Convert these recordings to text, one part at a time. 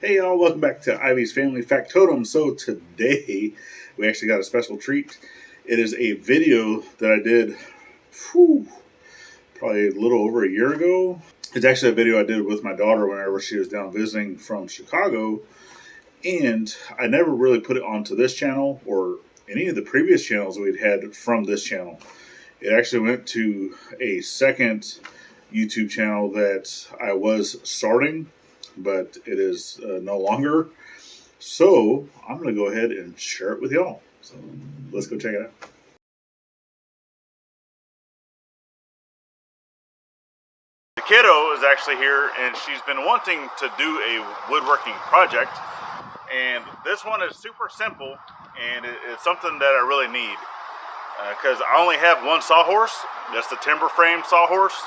Hey y'all, welcome back to Ivy's Family Factotum. So today we actually got a special treat. It is a video that I did probably a little over a year ago. It's actually a video I did with my daughter whenever she was down visiting from Chicago. And I never really put it onto this channel or any of the previous channels we'd had from this channel. It actually went to a second YouTube channel that I was starting, but it is no longer. So I'm going to go ahead and share it with y'all. So let's go check it out. The kiddo is actually here, and she's been wanting to do a woodworking project. And this one is super simple, and it's something that I really need. Because I only have one Sawhorse. That's the timber frame Sawhorse.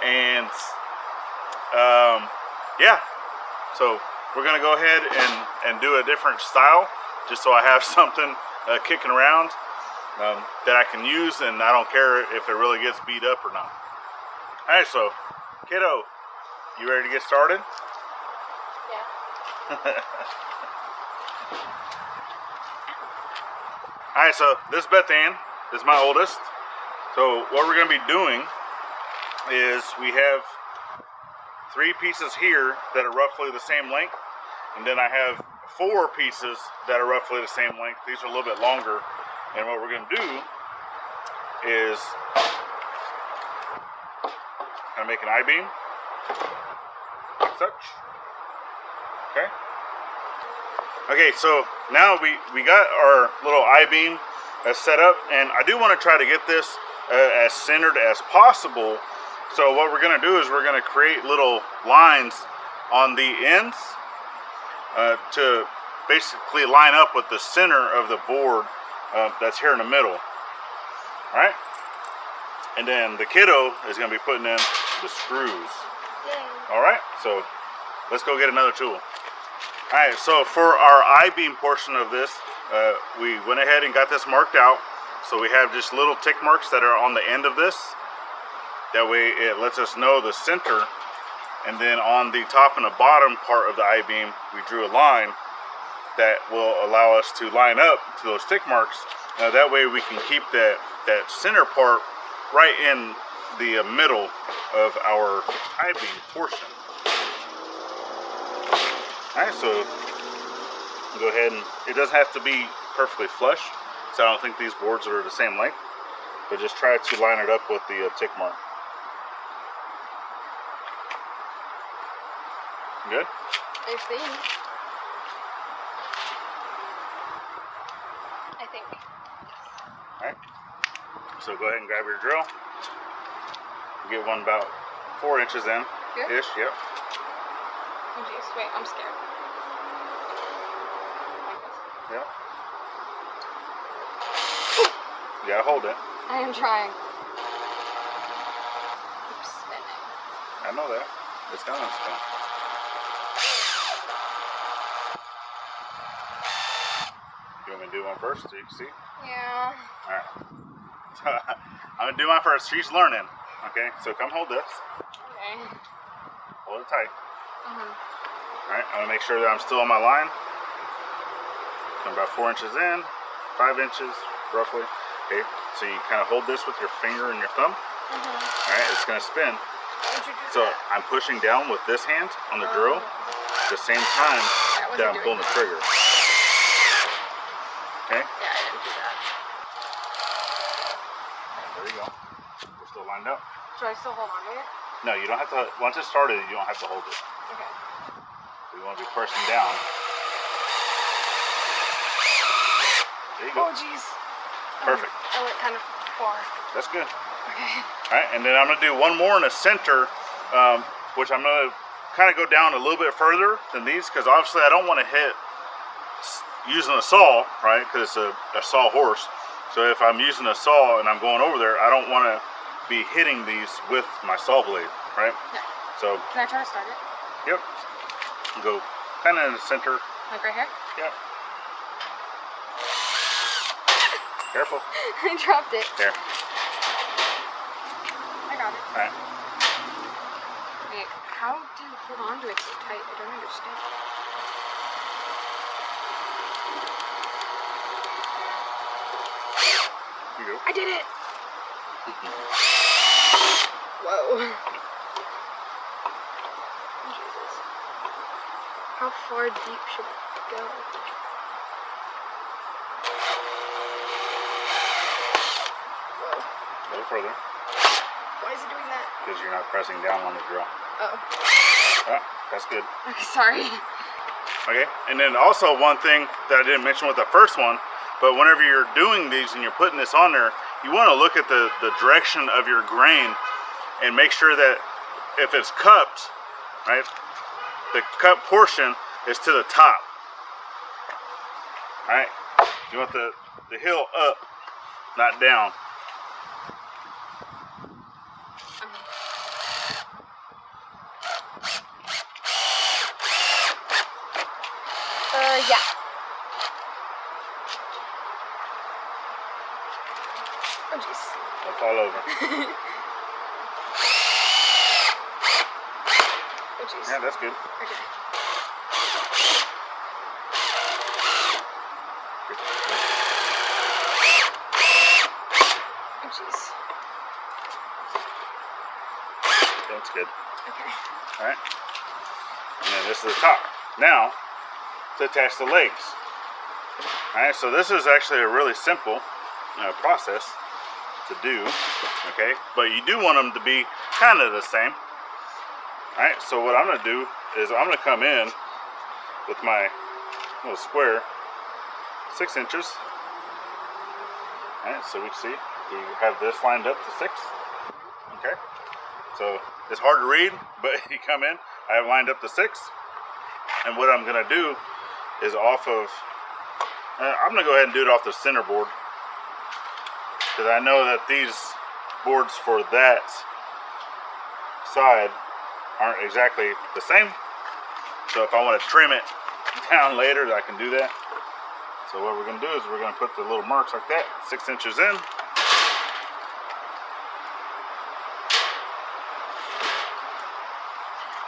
And yeah, so we're going to go ahead and do a different style, just so I have something kicking around that I can use, and I don't care if it really gets beat up or not. Alright, so kiddo, you ready to get started? Yeah. Alright, so this is Beth Ann. This is my oldest. So what we're going to be doing is we have 3 pieces here that are roughly the same length, and then I have 4 pieces that are roughly the same length. These are a little bit longer, and what we're going to do is kind of make an I-beam, like such. Okay, so now we got our little I-beam set up, and I do want to try to get this as centered as possible. So what we're going to do is we're going to create little lines on the ends to basically line up with the center of the board that's here in the middle. Alright? And then the kiddo is going to be putting in the screws. Alright, so let's go get another tool. Alright, so for our I-beam portion of this, we went ahead and got this marked out. So we have just little tick marks that are on the end of this. That way it lets us know the center. And then on the top and the bottom part of the I-beam, we drew a line that will allow us to line up to those tick marks. Now that way we can keep that center part right in the middle of our I-beam portion. Alright, so go ahead, and it doesn't have to be perfectly flush, so I don't think these boards are the same length, but just try to line it up with the tick mark. Good? I think. Alright, so go ahead and grab your drill. Get one about 4 inches in. Here? Ish, yep. Oh geez, wait, I'm scared. Yep. You gotta hold it. I am trying. Keep spinning. I know that. It's gonna spin. You want me to do one first so you can see? Yeah. Alright. I'm gonna do mine first. She's learning. Okay, so come hold this. Okay. Hold it tight. Uh-huh. Alright, I'm gonna make sure that I'm still on my line. I'm about 4 inches in, 5 inches roughly. Okay, so you kind of hold this with your finger and your thumb. Alright, it's gonna spin. So I'm pushing down with this hand on the drill at the same time that I'm pulling the trigger. Okay? Yeah, I didn't do that. There you go. We're still lined up. Should I still hold on to it? No, you don't have to. Once it started, you don't have to hold it. Okay. We want to be pressing down. There you go. Oh, jeez. Perfect. I went kind of far. That's good. Okay. Alright, and then I'm going to do one more in the center, which I'm going to kind of go down a little bit further than these, because obviously I don't want to hit using a saw, right, because it's a Sawhorse. So if I'm using a saw and I'm going over there, I don't want to be hitting these with my saw blade, right? Yeah. So, can I try to start it? Yep. Go kind of in the center. Like right here? Yep. Careful. I dropped it. There. I got it. Alright. Like, how do you hold on to it so tight? I don't understand. Here you go. I did it! Whoa. Jesus. How far deep should it go? Whoa. A little further. Why is it doing that? Because you're not pressing down on the drill. Oh. Ah, that's good. Okay, sorry. Okay, and then also one thing that I didn't mention with the first one, but whenever you're doing these and you're putting this on there, you want to look at the direction of your grain and make sure that if it's cupped, right, the cup portion is to the top. All right, you want the heel up, not down. Yeah. Oh, jeez. Don't fall over. Oh, jeez. Yeah, that's good. Okay. Oh, jeez. That's good. Okay. All right, and then this is the top. Now, to attach the legs. All right, so this is actually a really simple process to do, okay? But you do want them to be kind of the same. All right, so what I'm gonna do is I'm gonna come in with my little square, 6 inches. All right, so we see we have this lined up to 6. Okay, so it's hard to read, but you come in, I have lined up to 6. And what I'm gonna do is off of, I'm gonna go ahead and do it off the center board, because I know that these boards for that side aren't exactly the same. So if I want to trim it down later, I can do that. So what we're gonna do is we're gonna put the little marks like that, 6 inches in.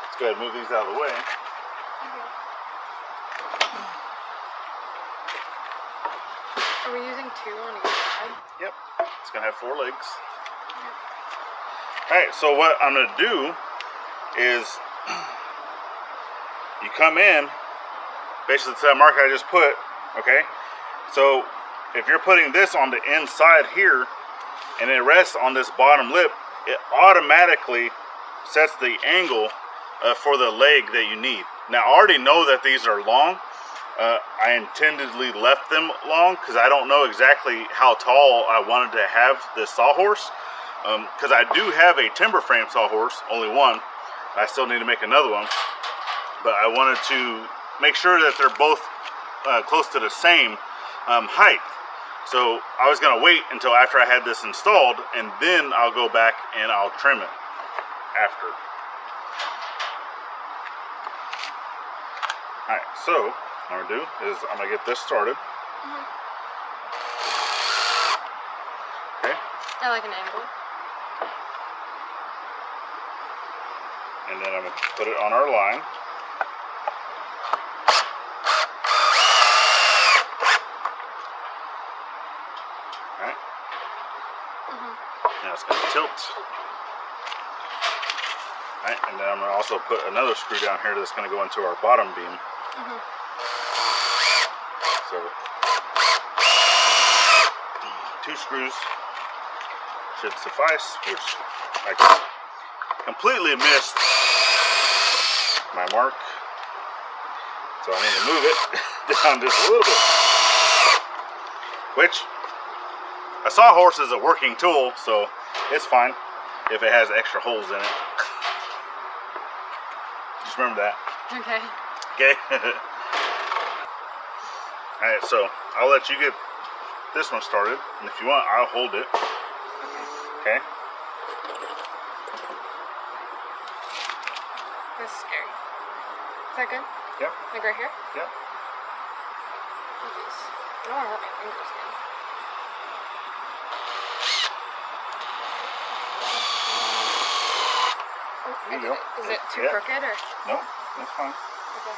Let's go ahead and move these out of the way. Are we using 2 on each side? Yep, it's gonna have 4 legs. All right, so what I'm gonna do is you come in basically to that mark I just put, okay? So if you're putting this on the inside here and it rests on this bottom lip, it automatically sets the angle for the leg that you need. Now I already know that these are long. I intendedly left them long because I don't know exactly how tall I wanted to have this sawhorse. Because I do have a timber frame sawhorse, only one. I still need to make another one. But I wanted to make sure that they're both close to the same height. So I was going to wait until after I had this installed, and then I'll go back and I'll trim it after. Alright, so what I'm going to do is I'm going to get this started. Okay. I like an angle. And then I'm going to put it on our line. Alright. Now it's going to tilt. Alright, and then I'm going to also put another screw down here that's going to go into our bottom beam. So 2 screws should suffice, which I completely missed my mark. So I need to move it down just a little bit. Which, a sawhorse is a working tool, so it's fine if it has extra holes in it. Just remember that. Okay. Okay? Alright, so I'll let you get this one started, and if you want, I'll hold it. Okay? That's scary. Is that good? Yep. Like right here? Yep. Oh, jeez. I don't want to hurt my fingers again. There you go. Is it too crooked or? No, that's fine. Okay.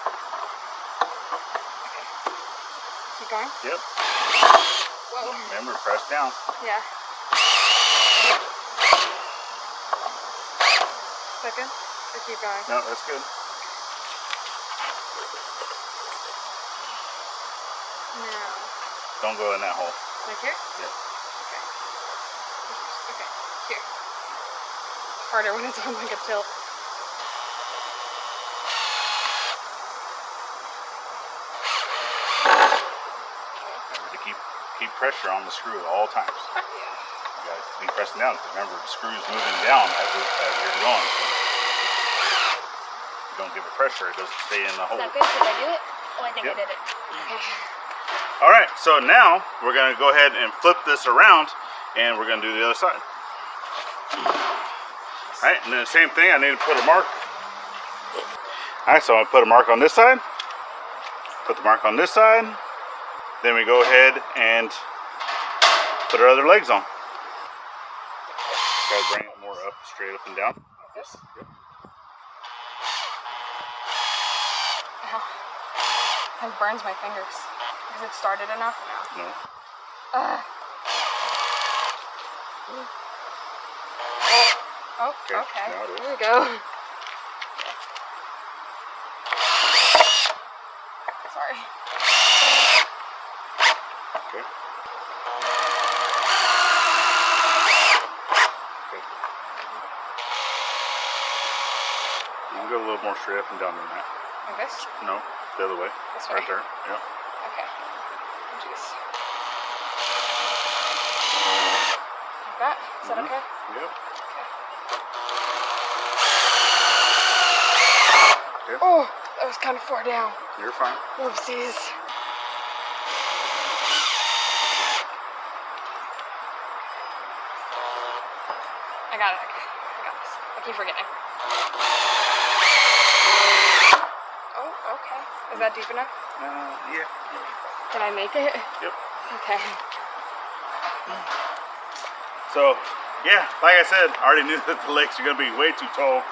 Keep going? Yep. Whoa. Remember, press down. Yeah. Second? Or keep going? No, that's good. No. Don't go in that hole. Like here? Yep. Okay. Okay. Here. It's harder when it's on like a tilt. Remember to keep pressure on the screw at all times. Yeah. You gotta be pressing down because remember the screw's moving down as you're going. So if you don't give it pressure, it doesn't stay in the hole. Is that good? Did I do it? Oh, I think I did it. Okay. All right, so now we're gonna go ahead and flip this around and we're gonna do the other side. All right, and then the same thing, I need to put a mark. All right, so I put a mark on this side, put the mark on this side, then we go ahead and put our other legs on. Gotta bring it more up, straight up and down. Yes. Yep. Ow. It burns my fingers. Has it started enough? No. No. Oh, Okay, okay. now it is. There we go. Sorry. Okay. Okay. I'll go a little more straight up and down than that. Like this? No, the other way. This Right way? there. Yep. Okay. Oh, jeez. Like that? Is that okay? Yep. Okay. Oh, that was kind of far down. You're fine. Whoopsies. I got it. Okay. I got this. I keep forgetting. Oh, okay. Is that deep enough? Yeah. Can I make it? Yep. Okay. So, yeah, like I said, I already knew that the legs are going to be way too tall.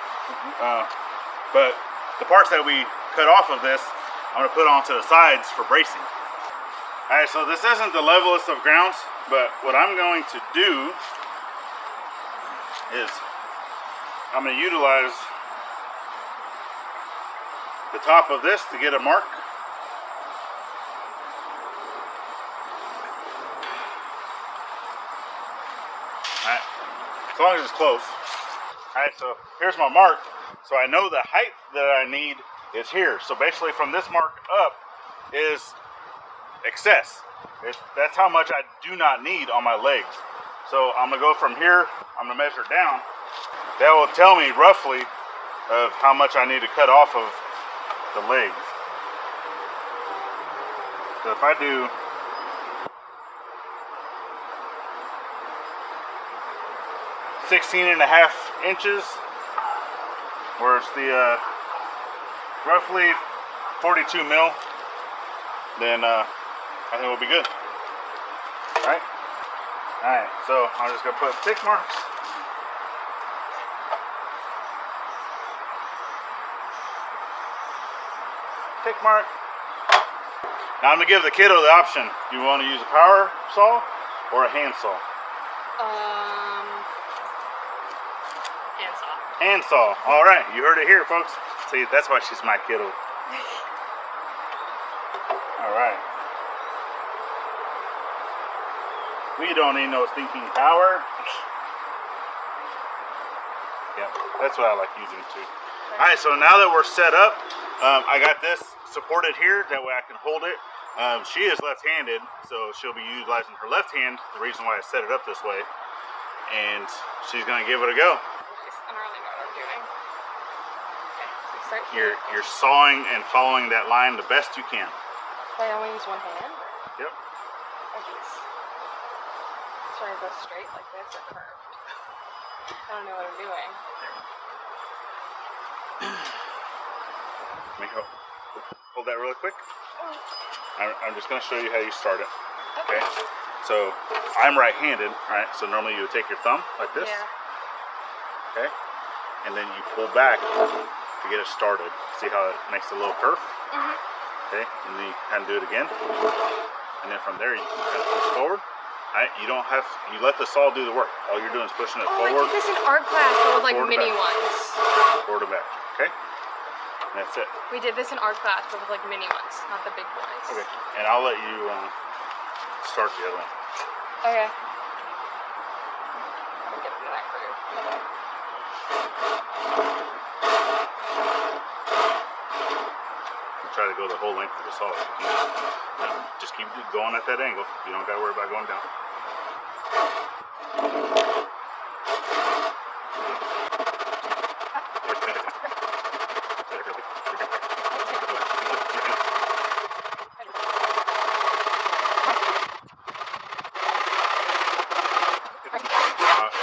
But the parts that we cut off of this, I'm going to put onto the sides for bracing. Alright, so this isn't the levelest of grounds, but what I'm going to do is I'm going to utilize the top of this to get a mark. Alright, as long as it's close. Alright, so here's my mark. So I know the height that I need is here. So basically from this mark up is excess. That's how much I do not need on my legs. So I'm going to go from here, I'm going to measure down. That will tell me roughly of how much I need to cut off of the legs. So if I do 16.5 inches, where it's the roughly 42 mil, then I think we'll be good. Alright? Alright, so I'm just going to put tick marks. Tick mark. Now I'm going to give the kiddo the option. Do you want to use a power saw or a hand saw? Hand saw. Hand saw. All right, you heard it here, folks. See, that's why she's my kiddo. All right. We don't need no stinking power. Yep, that's what I like using too. All right, so now that we're set up, I got this supported here. That way I can hold it. She is left-handed, so she'll be utilizing her left hand. The reason why I set it up this way, and she's gonna give it a go. I don't really know what I'm doing. Okay, so start here. You're sawing and following that line the best you can. I only use one hand? Yep. Oh, jeez. Should I go straight like this or curved? I don't know what I'm doing. Let me hold that really quick. I'm just going to show you how you start it. Okay. So I'm right-handed, right? So normally you would take your thumb like this. Yeah. Okay. and then you pull back to get it started. See how it makes a little curve? Okay, and then you kind of do it again. And then from there, you can kind of push forward. You don't have, you let the saw do the work. All you're doing is pushing it forward. I did this in art class, but with like mini back. ones. Forward and back, okay? And that's it. We did this in art class, but with like mini ones, not the big boys. Okay, and I'll let you start the other one. Okay. I'm gonna get into that groove. Try to go the whole length of the saw. Just keep going at that angle. You don't got to worry about going down.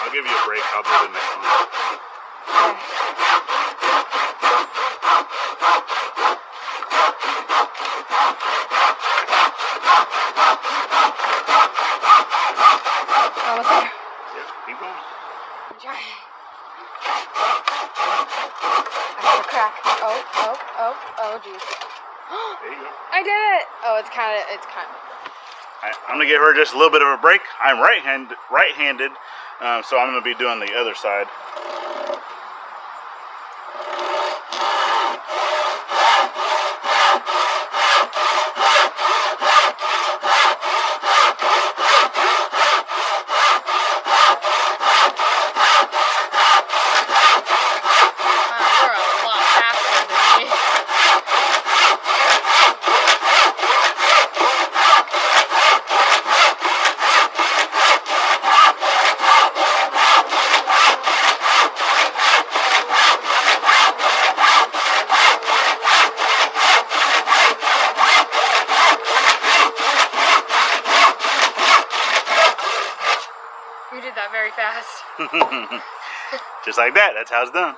I'll give you a break. I'll do the next one. Almost there. Yep, keep going. I'm trying. I heard a crack. Oh, geez. There you go. I did it! Oh, it's kind of. I'm gonna give her just a little bit of a break. I'm right-handed, so I'm gonna be doing the other side. You're a lot faster than me. You did that very fast. Just like that. That's how it's done.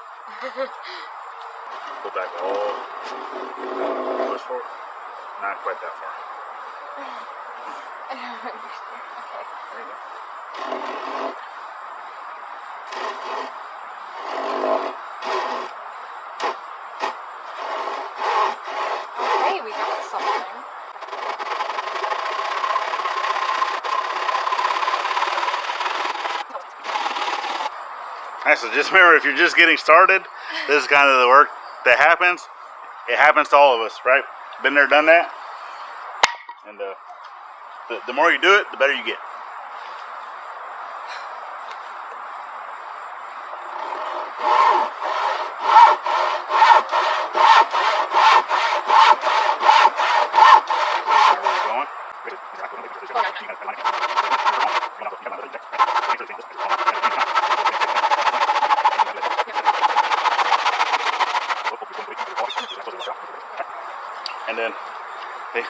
Go back all. Push forward. Not quite that far. I don't understand. Okay. There you go. Okay, we got something. Alright, so just remember, if you're just getting started, this is kind of the work that happens. It happens to all of us, right? Been there, done that. And the more you do it, the better you get. And then, hey,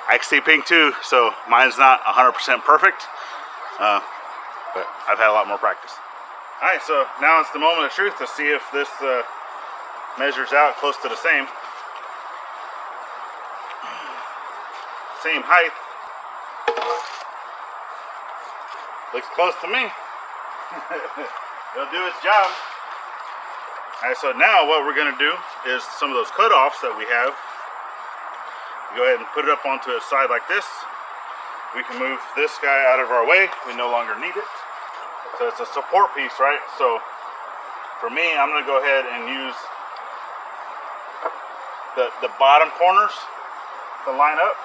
I can see pink too, so mine's not 100% perfect, but I've had a lot more practice. All right, so now it's the moment of truth to see if this measures out close to the same height. Looks close to me. It'll do its job. All right, so now what we're gonna do is some of those cutoffs that we have, go ahead and put it up onto a side like this. We can move this guy out of our way. We no longer need it. So it's a support piece, right? So for me, I'm gonna go ahead and use the bottom corners to line up.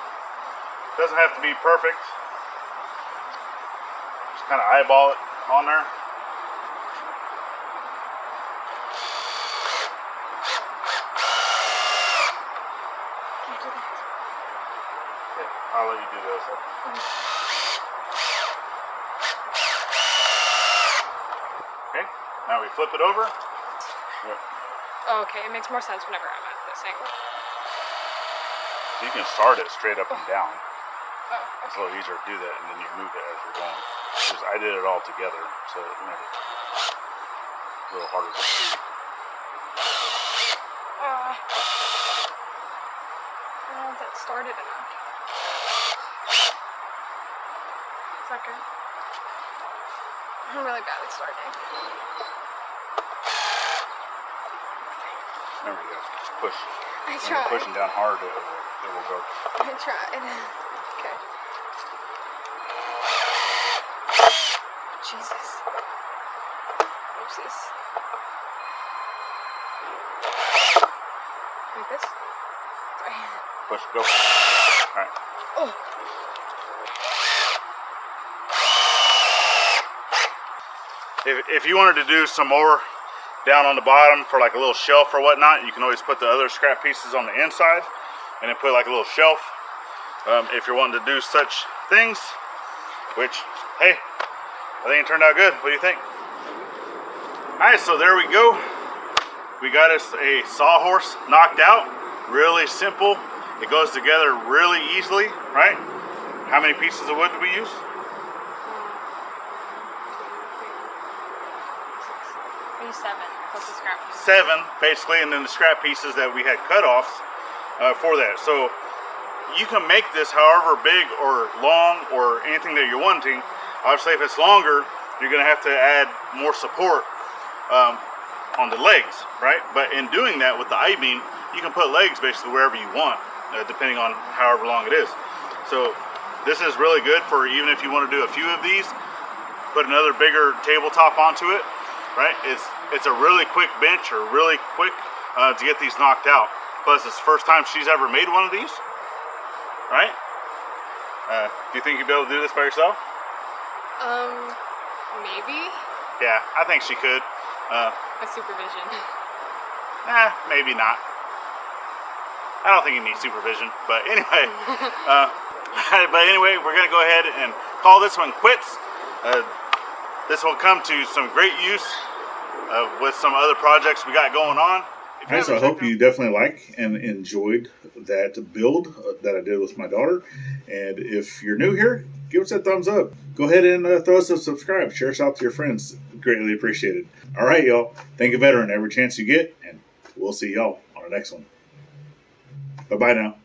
Doesn't have to be perfect. Just kind of eyeball it on there. Okay, I'll let you do this. Okay, now we flip it over. Yep. Oh, okay, it makes more sense whenever I'm at this angle. You can start it straight up and down. Oh, It's a okay. little easier to do that, and then you move it as you're going. Because I did it all together, so it made it a little harder to see. I don't know if that started enough. Is that good? I'm really bad at starting. There we go. Push. I When you're tried. pushing down hard, it will go. I tried. Okay. Jesus. Oopsies. Like this? Sorry. Push, go. All right. Oh. If you wanted to do some more down on the bottom for like a little shelf or whatnot, you can always put the other scrap pieces on the inside and then put like a little shelf if you're wanting to do such things, which, hey, I think it turned out good. What do you think? All right, so there we go. We got us a Sawhorse knocked out. Really simple. It goes together really easily, right? How many pieces of wood did we use? Maybe 7 plus the scrap pieces. 7, basically, and then the scrap pieces that we had cut-offs for that. So you can make this however big or long or anything that you're wanting. Obviously, if it's longer, you're going to have to add more support on the legs, right? But in doing that with the I-beam, you can put legs basically wherever you want, depending on however long it is. So this is really good for even if you want to do a few of these, put another bigger tabletop onto it, right? It's a really quick bench or really quick to get these knocked out. Plus, it's the first time she's ever made one of these, right? Do you think you'd be able to do this by yourself? Maybe. Yeah, I think she could. With supervision. Maybe not. I don't think you need supervision, but anyway. But anyway, we're gonna go ahead and call this one quits. This will come to some great use with some other projects we got going on. All right, so I hope you definitely like and enjoyed that build that I did with my daughter. And if you're new here, give us a thumbs up. Go ahead and throw us a subscribe. Share us out to your friends. Greatly appreciated. All right, y'all. Think of better on every chance you get, and we'll see y'all on the next one. Bye-bye now.